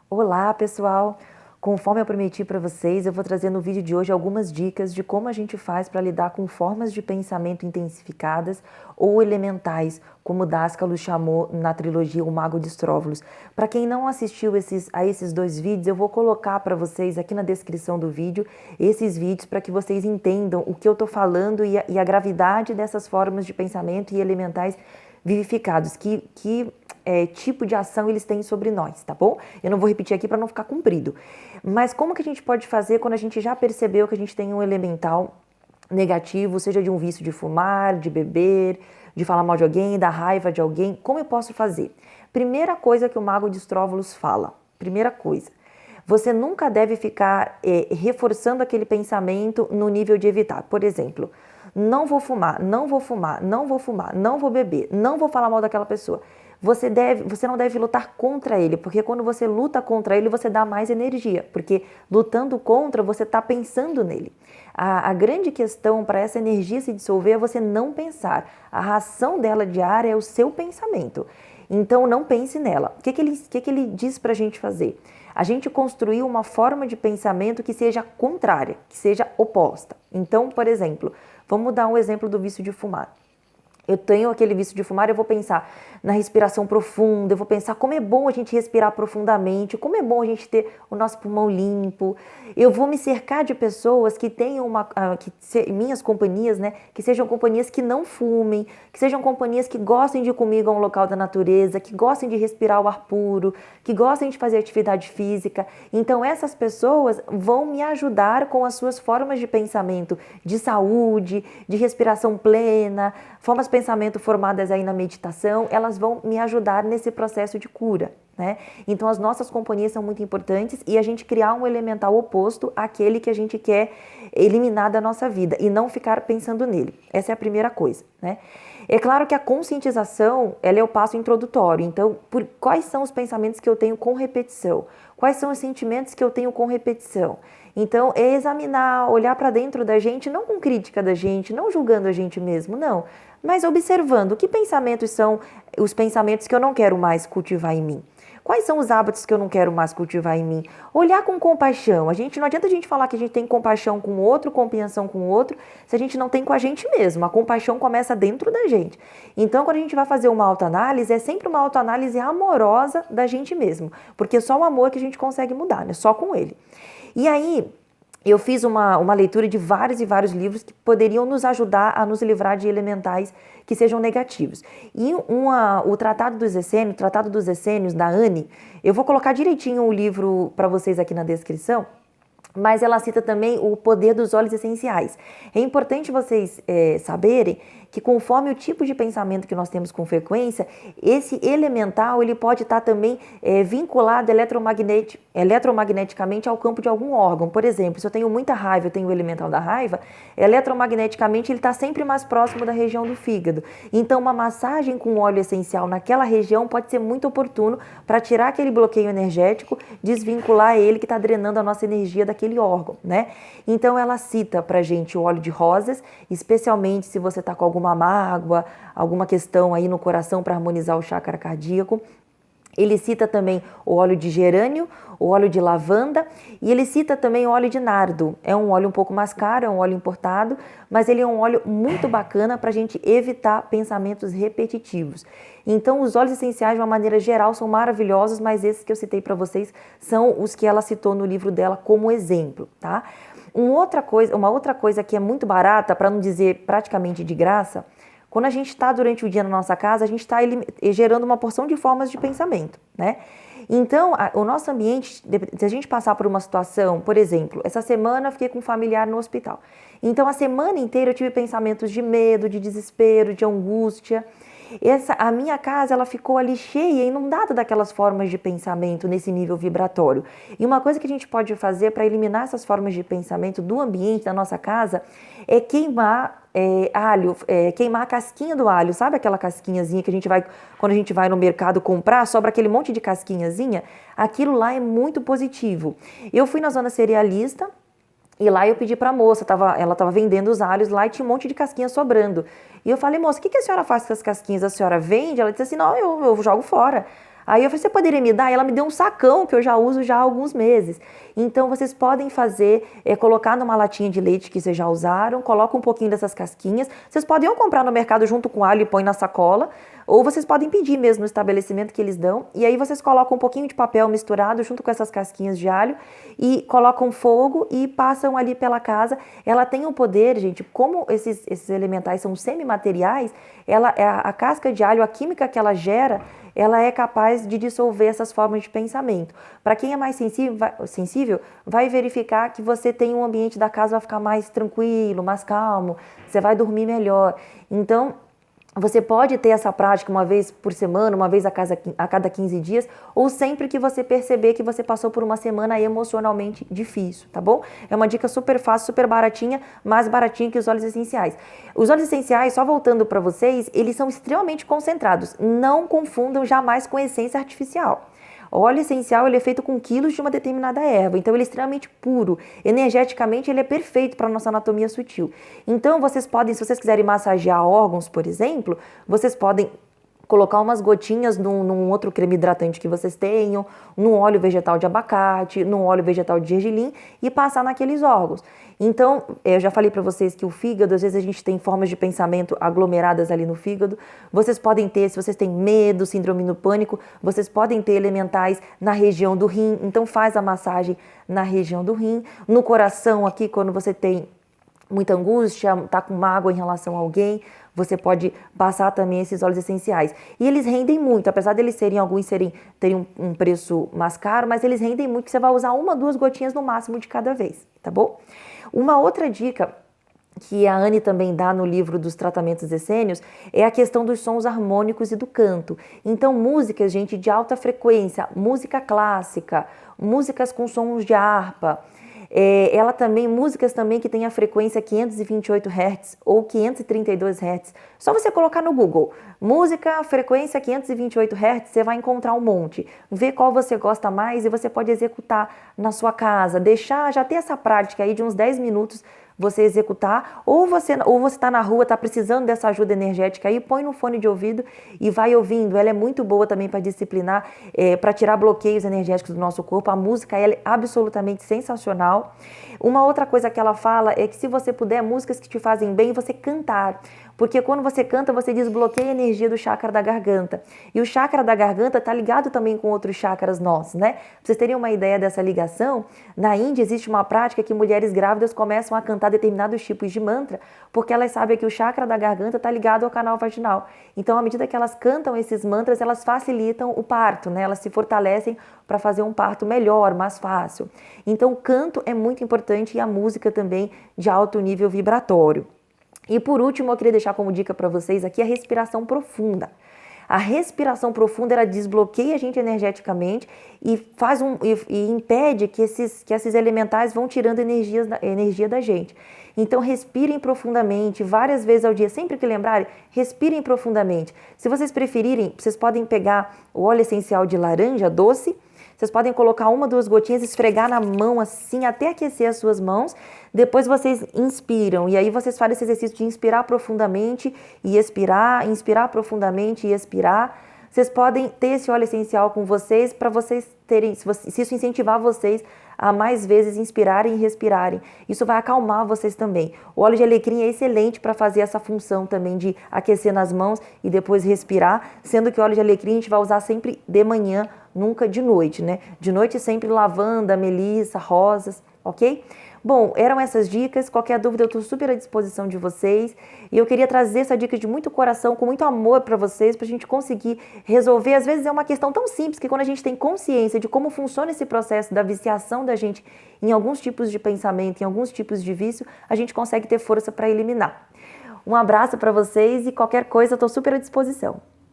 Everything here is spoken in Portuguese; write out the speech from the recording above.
Olá, pessoal! Conforme eu prometi para vocês, eu vou trazer no vídeo de hoje algumas dicas de como a gente faz para lidar com formas de pensamento intensificadas ou elementais, como Dáskalo chamou na trilogia O Mago de Stróvolos. Para quem não assistiu a esses dois vídeos, eu vou colocar para vocês aqui na descrição do vídeo esses vídeos para que vocês entendam o que eu estou falando e a gravidade dessas formas de pensamento e elementais vivificados, que tipo de ação eles têm sobre nós, tá bom? Eu não vou repetir aqui para não ficar comprido. Mas como que a gente pode fazer quando a gente já percebeu que a gente tem um elemental negativo, seja de um vício de fumar, de beber, de falar mal de alguém, da raiva de alguém? Como eu posso fazer? Primeira coisa que o Mago de Stróvolos fala, primeira coisa, você nunca deve ficar reforçando aquele pensamento no nível de evitar. Por exemplo, não vou fumar, não vou fumar, não vou fumar, não vou beber, não vou falar mal daquela pessoa. Você não deve lutar contra ele, porque quando você luta contra ele, você dá mais energia, porque lutando contra, você está pensando nele. A grande questão para essa energia se dissolver é você não pensar. A ração dela diária é o seu pensamento. Então, não pense nela. O que ele diz para a gente fazer? A gente construir uma forma de pensamento que seja contrária, que seja oposta. Então, por exemplo, vamos dar um exemplo do vício de fumar. Eu tenho aquele vício de fumar, eu vou pensar na respiração profunda, eu vou pensar como é bom a gente respirar profundamente, como é bom a gente ter o nosso pulmão limpo. Eu vou me cercar de pessoas que tenham minhas companhias, né, que sejam companhias que não fumem, que sejam companhias que gostem de ir comigo a um local da natureza, que gostem de respirar o ar puro, que gostem de fazer atividade física. Então essas pessoas vão me ajudar com as suas formas de pensamento, de saúde, de respiração plena, formas de pensamento formadas aí na meditação, elas vão me ajudar nesse processo de cura, né? Então as nossas companhias são muito importantes e a gente criar um elemental oposto àquele que a gente quer eliminar da nossa vida e não ficar pensando nele. Essa é a primeira coisa, né? É claro que a conscientização, ela é o passo introdutório. Então, quais são os pensamentos que eu tenho com repetição? Quais são os sentimentos que eu tenho com repetição? Então, é examinar, olhar para dentro da gente, não com crítica da gente, não julgando a gente mesmo, não, mas observando que pensamentos são os pensamentos que eu não quero mais cultivar em mim. Quais são os hábitos que eu não quero mais cultivar em mim? Olhar com compaixão. Não adianta a gente falar que a gente tem compaixão com o outro, compreensão com o outro, se a gente não tem com a gente mesmo. A compaixão começa dentro da gente. Então, quando a gente vai fazer uma autoanálise, é sempre uma autoanálise amorosa da gente mesmo, porque é só o amor que a gente consegue mudar, né? Só com ele. E aí, eu fiz uma leitura de vários e vários livros que poderiam nos ajudar a nos livrar de elementais que sejam negativos. E o Tratado dos Essênios, da Anne, eu vou colocar direitinho o livro para vocês aqui na descrição, mas ela cita também o poder dos óleos essenciais. É importante vocês saberem que conforme o tipo de pensamento que nós temos com frequência, esse elemental ele pode estar também vinculado eletromagneticamente ao campo de algum órgão. Por exemplo, se eu tenho muita raiva, eu tenho o elemental da raiva, eletromagneticamente ele está sempre mais próximo da região do fígado. Então, uma massagem com óleo essencial naquela região pode ser muito oportuno para tirar aquele bloqueio energético, desvincular ele que está drenando a nossa energia daquele órgão, né? Então, ela cita para gente o óleo de rosas, especialmente se você está com alguma mágoa, alguma questão aí no coração para harmonizar o chakra cardíaco. Ele cita também o óleo de gerânio, o óleo de lavanda e ele cita também o óleo de nardo. É um óleo um pouco mais caro, é um óleo importado, mas ele é um óleo muito bacana para a gente evitar pensamentos repetitivos. Então, os óleos essenciais, de uma maneira geral, são maravilhosos, mas esses que eu citei para vocês são os que ela citou no livro dela como exemplo, tá? Uma outra coisa que é muito barata, para não dizer praticamente de graça, quando a gente está durante o dia na nossa casa, a gente está gerando uma porção de formas de pensamento, né? Então, o nosso ambiente, se a gente passar por uma situação, por exemplo, essa semana eu fiquei com um familiar no hospital. Então, a semana inteira eu tive pensamentos de medo, de desespero, de angústia. A minha casa ela ficou ali cheia, inundada daquelas formas de pensamento nesse nível vibratório. E uma coisa que a gente pode fazer para eliminar essas formas de pensamento do ambiente da nossa casa é queimar alho, queimar a casquinha do alho. Sabe aquela casquinhazinha que quando a gente vai no mercado comprar, sobra aquele monte de casquinhazinha? Aquilo lá é muito positivo. Eu fui na zona cerealista, e lá eu pedi para a moça, ela estava vendendo os alhos lá e tinha um monte de casquinha sobrando. E eu falei, moça, o que a senhora faz com as casquinhas? A senhora vende? Ela disse assim, não, eu jogo fora. Aí eu falei, você poderia me dar? E ela me deu um sacão que eu já uso já há alguns meses. Então vocês podem fazer, colocar numa latinha de leite que vocês já usaram, coloca um pouquinho dessas casquinhas. Vocês podem ou comprar no mercado junto com alho e põe na sacola, ou vocês podem pedir mesmo no estabelecimento que eles dão. E aí vocês colocam um pouquinho de papel misturado junto com essas casquinhas de alho e colocam fogo e passam ali pela casa. Ela tem um poder, gente, como esses elementais são semimateriais, a casca de alho, a química que ela gera, ela é capaz de dissolver essas formas de pensamento. Para quem é mais sensível, vai verificar que você tem um ambiente da casa vai ficar mais tranquilo, mais calmo, você vai dormir melhor. Então, você pode ter essa prática uma vez por semana, uma vez a cada 15 dias, ou sempre que você perceber que você passou por uma semana emocionalmente difícil, tá bom? É uma dica super fácil, super baratinha, mais baratinha que os óleos essenciais. Os óleos essenciais, só voltando para vocês, eles são extremamente concentrados. Não confundam jamais com essência artificial. O óleo essencial ele é feito com quilos de uma determinada erva, então ele é extremamente puro. Energeticamente ele é perfeito para a nossa anatomia sutil. Então vocês podem, se vocês quiserem massagear órgãos, por exemplo, vocês podem colocar umas gotinhas num outro creme hidratante que vocês tenham, num óleo vegetal de abacate, num óleo vegetal de gergelim e passar naqueles órgãos. Então, eu já falei para vocês que o fígado, às vezes a gente tem formas de pensamento aglomeradas ali no fígado. Vocês podem ter, se vocês têm medo, síndrome do pânico, vocês podem ter elementais na região do rim. Então, faz a massagem na região do rim. No coração aqui, quando você tem muita angústia, tá com mágoa em relação a alguém, você pode passar também esses óleos essenciais. E eles rendem muito, apesar de eles terem um preço mais caro, mas eles rendem muito, que você vai usar 1 ou 2 gotinhas no máximo de cada vez, tá bom? Uma outra dica que a Anne também dá no livro dos tratamentos essênios, é a questão dos sons harmônicos e do canto. Então, músicas, gente, de alta frequência, música clássica, músicas com sons de harpa, músicas também que tem a frequência 528 Hz ou 532 Hz. Só você colocar no Google, música, frequência 528 Hz, você vai encontrar um monte. Vê qual você gosta mais e você pode executar na sua casa. Já ter essa prática aí de uns 10 minutos, você executar, ou você está na rua, está precisando dessa ajuda energética aí, põe no fone de ouvido e vai ouvindo. Ela é muito boa também para disciplinar, para tirar bloqueios energéticos do nosso corpo. A música ela é absolutamente sensacional. Uma outra coisa que ela fala é que se você puder, músicas que te fazem bem, você cantar. Porque quando você canta, você desbloqueia a energia do chakra da garganta. E o chakra da garganta está ligado também com outros chakras nossos, né? Pra vocês terem uma ideia dessa ligação, na Índia existe uma prática que mulheres grávidas começam a cantar determinados tipos de mantra, porque elas sabem que o chakra da garganta está ligado ao canal vaginal. Então, à medida que elas cantam esses mantras, elas facilitam o parto, né? Elas se fortalecem para fazer um parto melhor, mais fácil. Então, o canto é muito importante e a música também de alto nível vibratório. E por último, eu queria deixar como dica para vocês aqui a respiração profunda. A respiração profunda, ela desbloqueia a gente energeticamente e impede que esses elementais vão tirando energia da gente. Então, respirem profundamente, várias vezes ao dia, sempre que lembrarem, respirem profundamente. Se vocês preferirem, vocês podem pegar o óleo essencial de laranja doce, vocês podem colocar 1 ou 2 gotinhas, esfregar na mão assim, até aquecer as suas mãos. Depois vocês inspiram, e aí vocês fazem esse exercício de inspirar profundamente e expirar, inspirar profundamente e expirar. Vocês podem ter esse óleo essencial com vocês para vocês terem, se isso incentivar vocês a mais vezes inspirarem e respirarem. Isso vai acalmar vocês também. O óleo de alecrim é excelente para fazer essa função também de aquecer nas mãos e depois respirar, sendo que o óleo de alecrim a gente vai usar sempre de manhã, nunca de noite, né? De noite sempre lavanda, melissa, rosas, ok? Bom, eram essas dicas. Qualquer dúvida eu estou super à disposição de vocês. E eu queria trazer essa dica de muito coração, com muito amor para vocês, para a gente conseguir resolver. Às vezes é uma questão tão simples que quando a gente tem consciência de como funciona esse processo da viciação da gente em alguns tipos de pensamento, em alguns tipos de vício, a gente consegue ter força para eliminar. Um abraço para vocês e qualquer coisa eu estou super à disposição.